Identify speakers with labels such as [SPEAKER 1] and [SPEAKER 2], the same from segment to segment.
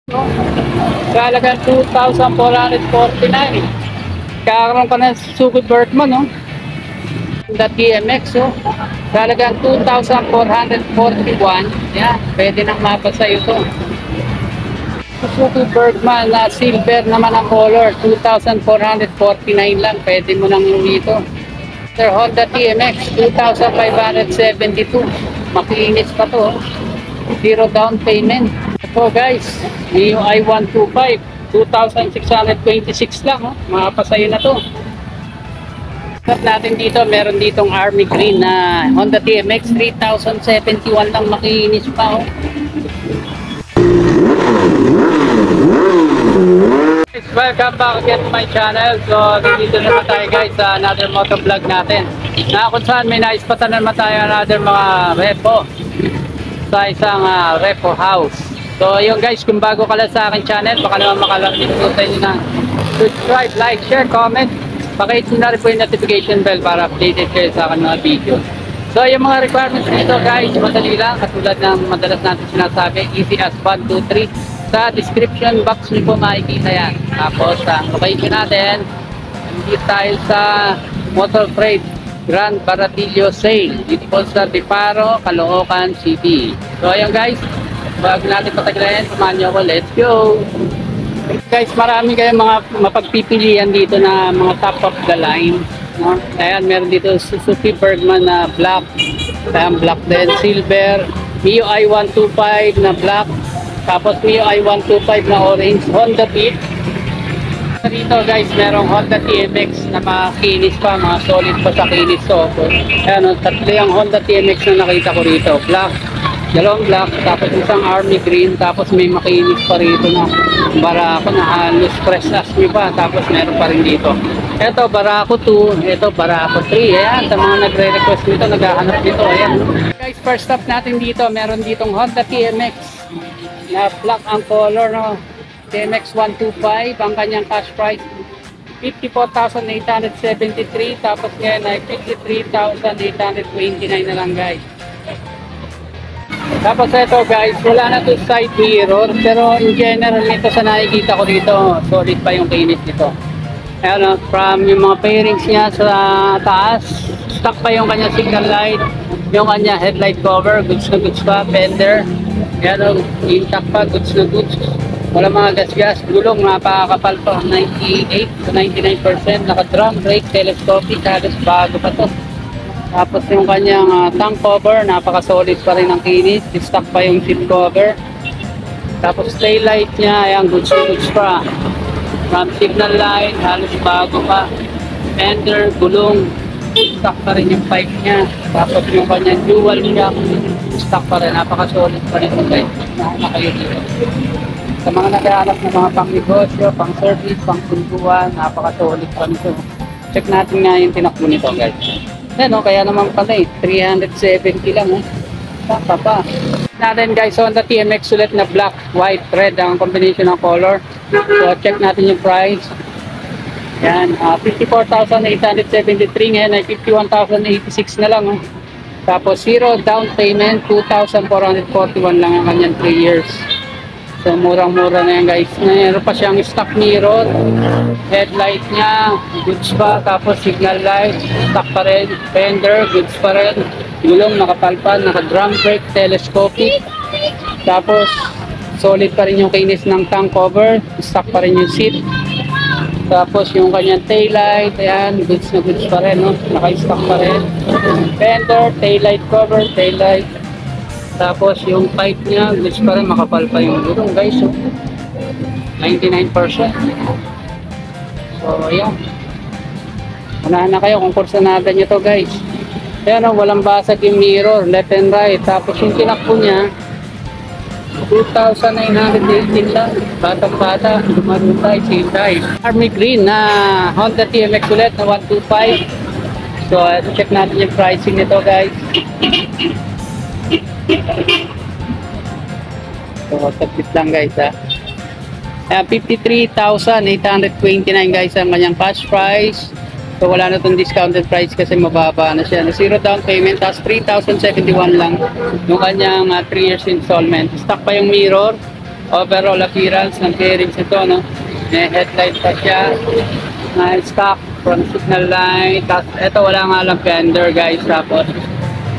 [SPEAKER 1] No? Sa halagang 2,449. Kakaroon ka ng Suzuki Bergman, no? The TMX, oh. Sa halagang 2,441. Yan, pwede nang mapasa ito. Suzuki Bergman na silver naman ang color, 2,449 lang. Pwede mo nang dito. Sir Honda TMX, 2,572. Makinis pa to. Zero down payment. Ito guys, Mio i125, 2,626 lang. Oh. Makapasayo na to. At natin dito, meron ditong Army Green na Honda TMX, 3,071 lang. Makinis pa. Oh. Welcome back again to my channel. So, dito naman tayo guys sa another motovlog natin. Na kung saan may naispatan naman tayo another mga repo sa isang repo house. So, yun guys, kung bago ka lang sa akin channel, baka naman makalapit po sa inyo na subscribe, like, share, comment. Pakihit na rin po yung notification bell para updated kayo sa akin mga video. So, yung mga requirements dito guys, madali lang. Katulad ng madalas natin sinasabi, easy as 1, 2, 3. Sa description box niyo po makikita yan. Tapos ang location natin, nandito tayo sa Motor Freight Grand Baratillo Sale. Dito po sa Diparo, Caloocan City. So ayun guys, bago natin pataglayan, samahan niyo ako. Let's go! Guys, marami kayong mga mapagpipilian dito na mga top of the line. No? Ayan, meron dito Suzuki Bergman na black. Ayan, black din, silver. Mio i125 na black. Tapos Mio i125 na orange, Honda Beat. Dito guys, merong Honda TMX na makinis pa, mga solid pa sa kinis to. Ayan, tatlo yung Honda TMX na nakita ko rito. Black, dalawang black, tapos isang army green, tapos may makinis pa rito na Barako na halos fresh as me pa. Tapos meron pa rin dito. Ito, Barako 2, ito, Barako 3. Ayan, sa mga nagre-request nito, naghahanap dito. Ayan. Guys, first stop natin dito, meron ditong Honda TMX. Na black ang color, no? TMX 125, ang kanyang cash price 54,873, tapos ngayon ay 53,829 na lang guys. Tapos ito guys, wala na to side mirror, pero in general nito sa nakikita ko dito, solid pa yung kinis nito. Ayan, from yung mga pairings niya sa taas, stock pa yung kanya signal light, yung kanya headlight cover, goods na goods pa, fender. Ayan, intact pa, goods na goods. Wala mga gas-gas, gulong, napakakapal pa, 98 to 99%. Naka-drum brake, telescopic, halos bago pa to. Tapos yung kanyang tank cover, napaka-solid pa rin ang kinis. Stock pa yung seat cover. Tapos tail light niya, ayan, goods na goods pa. From signal light, halos bago pa. Fender, gulong, stock pa rin yung pipe niya. Tapos yung kanyang dual shock, stock pa rin, napaka-solid pa rin guys. Nakaka kayo dito. Sa mga naghahanap ng mga pang-negosyo, pang-service, pang-puntuan, napaka-solid pa nito. Check natin nga yung tinakbo nito guys. Yan o, kaya naman pala 370 lang eh. Saka pa. Natin guys, Honda TMX ulit na black, white, red ang combination ng color. So check natin yung price. Yan, 54,873 ngayon ay 51,086 na lang. Oh. Tapos zero down payment, 2,441 lang ang kanyang 3 years. So murang-mura na yan guys. Meron pa siyang stock mirror, headlight niya, goods pa, tapos signal light, stock pa rin, fender, goods pa rin, gulong nakapalpan, naka-drum brake, telescopic, tapos solid pa rin yung kinis ng tank cover, stock pa rin yung seat. Tapos yung kanyang taillight, ayan, goods na goods pa rin, no? Naka-stock pa rin. Fender, taillight cover, taillight. Tapos yung pipe niya, goods pa rin, makapal pa yung gulong guys, oh. 99%. So, ayan. Unahan na kayo kung kursanada nyo to guys. Ayan, oh, walang basag yung mirror, left and right. Tapos yung tinakbo niya, 2,918 lang. Batang-bata, lumarutay, sintay. Army Green na Honda TMX ulit na 125. So, check natin yung pricing nito guys. So, saglit lang guys ha. 53,829 guys ang kanyang cash price. So wala na itong discounted price kasi mababa na siya. Zero down payment, tapos 3,071 lang yung kanyang 3 years installment. Stock pa yung mirror, Overall appearance ng bearings ito, no? May headlight pa siya. Stock from signal light. Tapos ito wala nga lang fender guys. Tapos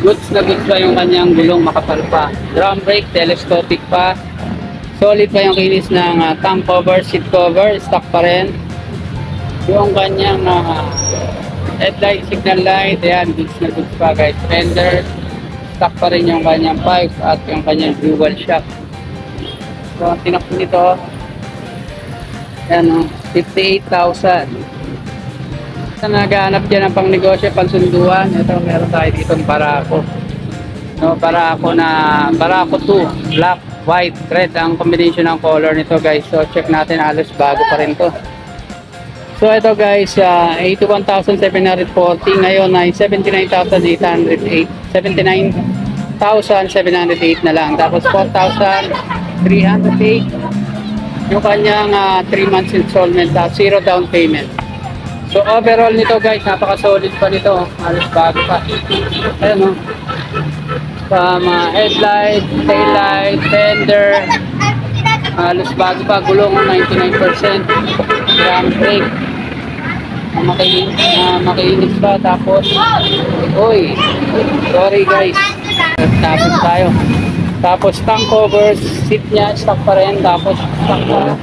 [SPEAKER 1] goods na goods pa yung kanyang gulong, makapal pa. Drum brake, telescopic pa. Solid pa yung kinis ng tank cover, seat cover, stock pa rin. Yung kanyang headlight, signal light, ayan, goods na goods pa guys. Fender, stock pa rin yung kanyang pipe at yung kanyang dual shock. So, ang tinakbo nito, ayan, 58,000. Sa naghahanap dyan ng pang negosyo, pangsunduan, ito meron tayo dito ng Barako. No, Barako 2, black, white, red ang combination ng color nito guys. So check natin, halos bago pa rin to. So ito guys, 81,740 ngayon ay 79,808, 79,708 na lang. Tapos 4,308 yung kanyang 3 months installment at 0 down payment. So overall nito guys, napaka-solid pa nito, halos bago pa. Ayan, no? Sa mga headlight, taillight, fender, halos bago pa, gulong 99%, drum brake, makiinis pa, tapos uy, sorry guys, tapos tayo. Tapos tank covers, seat nya stock pa rin, tapos stock pa,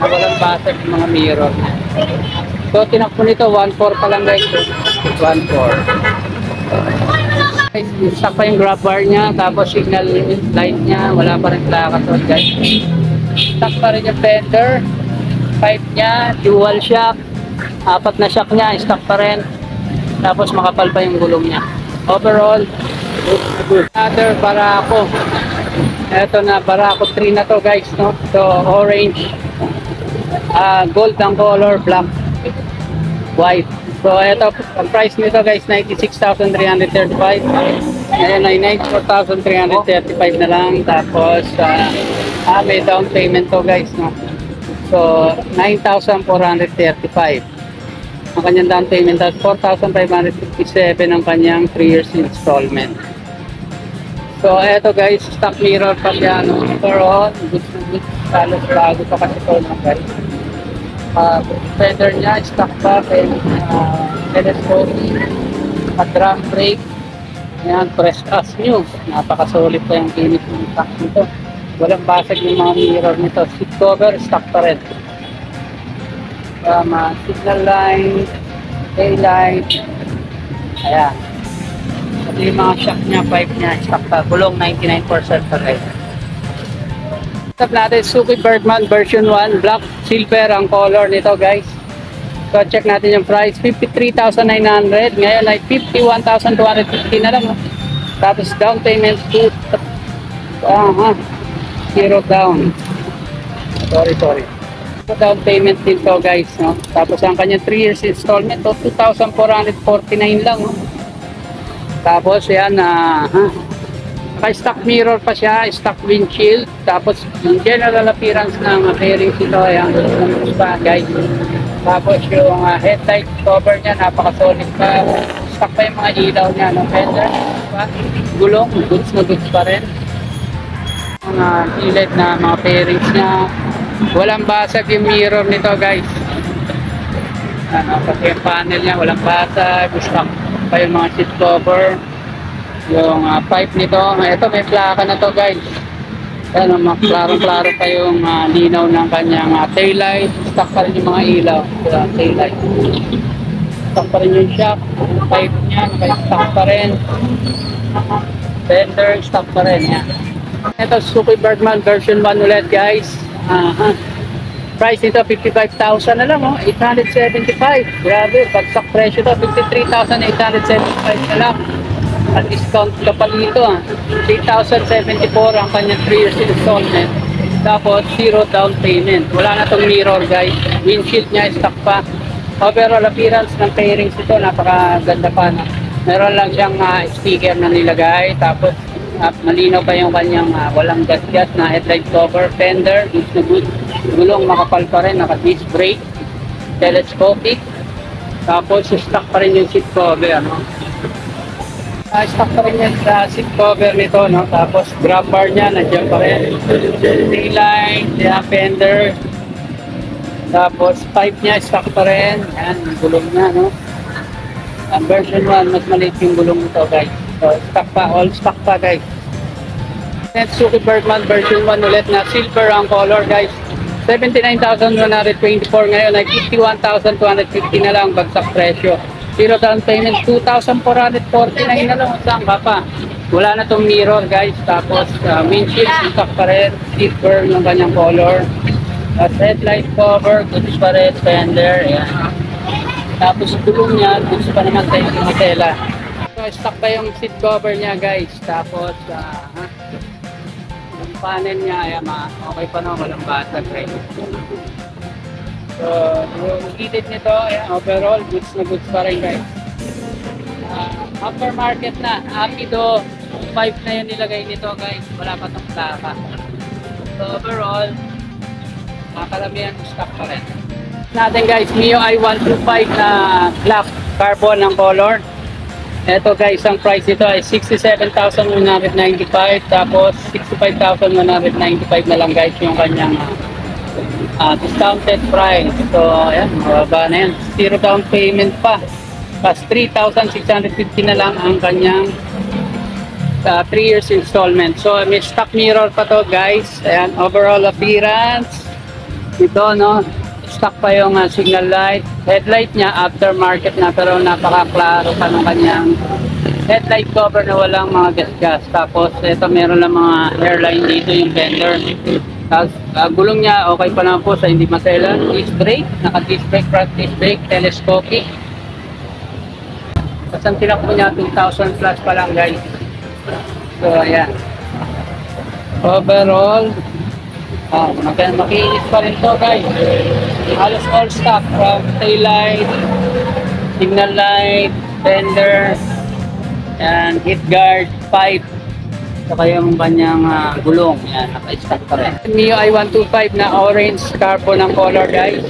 [SPEAKER 1] walang basag yung mga mirror. So tinakbo nito 1.4 pa lang guys, 1.4. Stock pa yung grab bar nya, tapos signal light nya, wala pa rin plaka to guys. Stock pa rin yung fender, pipe nya, dual shock, 4 na shock nya, stock pa rin. Tapos makapal pa yung gulong nya. Overall, good. Another Barako. Ito na, Barako 3 na to guys, no? So orange, gold ang color, black, white. So ito, ang price nito guys, 96,335. Ngayon ay 94,335 na lang. Tapos may down payment to guys, no? So 9,435 ang kanyang down payment at 4,557 ang kanyang 3 years installment. So eto guys, stock mirror pa siya, no? Overall, good, halos bago pa kasi ito, no guys. Fender niya, stock pa, telescopic, at drum brake. Ayan, press as new. Napaka-solid pa yung kinis ng stock nito. Walang basag yung mga mirror nito. Seat cover, stock pa rin. Signal line, taillight. Ayan. At yung mga shock niya, pipe niya, stock pa. Gulong 99% pa guys. Stop natin, Suzuki Birdman version 1, black, silver ang color nito guys. So check natin yung price, 53,900. Ngayon ay 51,250 na lang. Tapos down payment to 0 down. Sorry. So down payment din to guys, no? Tapos ang kanyang 3 years installment to 2,449 lang, no? Tapos yan stock mirror pa siya, stock windshield, tapos yung general appearance ng bearings ito, ayan, pa guys. Tapos yung headlight cover niya, napaka-solid pa. Stock pa yung mga ilaw niya, no? Fender pa, gulong, goods na goods pa rin. Mga gilid na mga bearings niya, walang basag yung mirror nito guys. Kasi yung panel niya, walang basag, stock pa yung mga seat cover. Yung pipe nito, ito may plaka na to guys. Ano, klarong-klaro pa yung linaw ng kanyang taillight. Stock pa rin yung mga ilaw sa taillight. Stock pa rin yung shock, yung pipe niya, stock pa rin. Fender, stock pa rin yan. Ito Suzuki Birdman version 1 ulit guys. Price nito 55,000 na lang, 875. Grabe, bagsak presyo to, 53,875 na lang. At discount ka pa dito, 3,074 ang kanyang 3 years installment. Tapos 0 down payment. Wala na tong mirror guys. Windshield niya stock pa. Overall appearance ng pairings ito, napakaganda pa. Meron lang siyang sticker na nilagay. Tapos malinaw pa yung kanyang walang gas-gas na headlight cover. Fender, goods na good. Gulong makapal pa rin, naka-disc brake. Telescopic. Tapos stock pa rin yung seat cover, no? Stock pa rin yan sa seat cover nito, no? Tapos grab bar niya, nandiyan pa rin. Taillight, fender. Tapos pipe niya, stock pa rin. Yan, gulong niya, no? Ang version 1, mas maliit yung gulong nito, guys. So, stock pa, all stock pa, guys. Suzuki Bergman version 1 ulit na silver ang color, guys. 79,124 ngayon ay 51,250 na lang bagsak presyo. Zero down payment, 2,449 na lang. Saan ka pa? Wala na tong mirror, guys. Tapos windshield, stock pa rin. Silver yung kanyang color. Headlight cover, goods pa rin. Fender, ayan. Tapos gulong niya, goods pa naman sa Matela. So, stock pa yung seat cover niya, guys. Tapos, yung panel niya, ayan, okay pa naman, walang basag, guys. So, yung gilid nito, ayan, overall, goods na goods pa rin, guys. Aftermarket na, Apido 5 na yung nilagay nito, guys. Wala pa itong plaka. So, overall, makalamihan stock pa rin. Natin, guys, Mio i125 na black carbon ng color. Ito, guys, ang price nito ay 67,195, tapos 65,195 na lang, guys, yung kanyang discounted price. So, ayan, mababa na yan. Zero down payment pa. Plus 3,650 na lang ang kanyang 3 years installment. So, may stock mirror pa to, guys. Ayan, overall appearance. Ito, no? Stock pa yung signal light. Headlight niya, aftermarket na, pero napaka-klaro pa ng kanyang headlight cover na walang mga gas-gas. Tapos, ito meron lang mga hairline dito, yung fender. Tapos, gulong niya, okay pa naman po sa hindi maselan. Disc brake, naka-disc brake, front disc brake, telescopic. Tapos, ang tinakbo niya, 2,000 plus pa lang, guys. So, ayan. Overall, makinis pa rin to, guys. Halos all stock from taillight, signal light, fender, and heat guard, pipe. Saka yung kanyang gulong, yan, naka-stock pa rin. Mio i125 na orange carbon ng color, guys.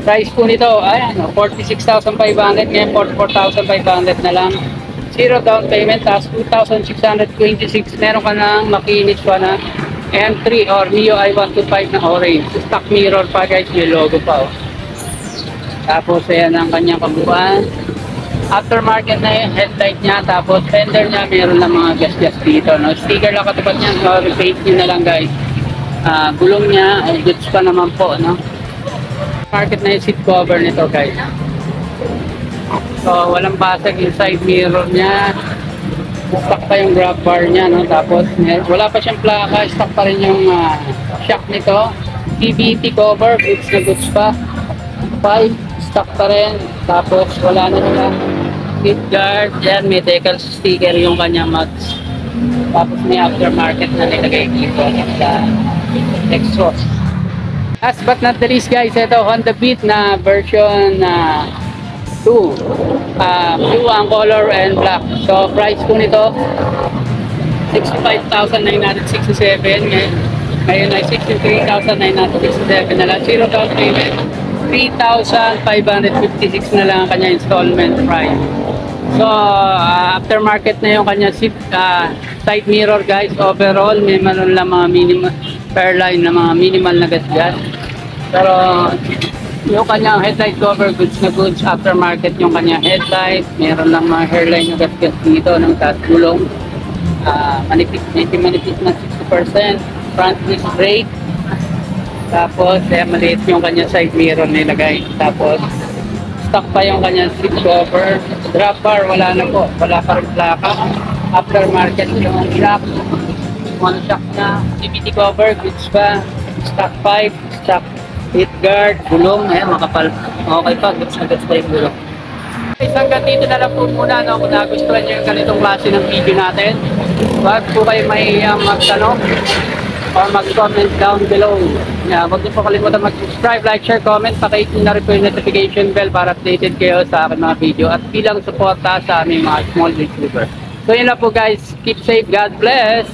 [SPEAKER 1] Price po nito, ayan, 46,500, ngayon 44,500 na lang. Zero down payment, tapos 2,626. Meron ka ng makinis pa na M3 or Mio i125 na orange. Stock mirror pa, guys, may logo pa. Tapos, ayan ang kanyang kabuuan. Aftermarket na yung headlight niya, tapos fender niya, meron lang mga gas-gas dito, no? Sticker lang katapat niya, so repaint nyo na lang, guys. Gulong niya, goods pa naman po, no? Market na yung seat cover nito, guys. So, walang basag yung side mirror niya. Stock pa yung grab bar niya, no? Tapos, wala pa siyang plaka, stock pa rin yung shock nito. PVT cover, goods na goods pa. Pipe, stock pa rin. Tapos, wala na nila. Heat guard, yan, may decal sticker yung kanyang mags. Tapos, may aftermarket na nilagay dito sa exhaust. Last but not the least, guys, ito Honda Beat na version 2. Blue ang color and black. So, price ko nito 65,967. Ngayon ay 63,967 na lang. Zero down payment. 3,556 na lang ang kanya installment price. So, aftermarket na yung kanya side mirror, guys. Overall, may manon lang mga minimal fairline na mga minimal na gas-gas. Pero, yung kanyang headlight cover, goods na goods. Aftermarket yung kanyang headlight. Meron lang mga hairline na gas-gas dito ng taas gulong. Manipis na 60%. Front disc brake. Tapos, maliit yung kanyang side mirror nilagay. Tapos, stock pa yung kanyang seat cover. Drop bar, wala na po. Wala pa rin plaka. Aftermarket yung shock. One shock na. CVT cover, goods pa. Stock pipe, stock heat guard, gulong. Makapal. Okay pa, goods na goods pa yung gulong. Hanggang dito na lang po muna, no? Kung nagustuhan nyo yung ganitong klase ng video natin. Huwag po kayo mahihiyang magtanong or mag-comment down below. Huwag niyo po kalimutan mag-subscribe, like, share, comment. Pakihit nyo na rin po yung notification bell para updated kayo sa aking mga video at bilang suporta sa aming mga small YouTuber. So yun lang po, guys. Keep safe. God bless.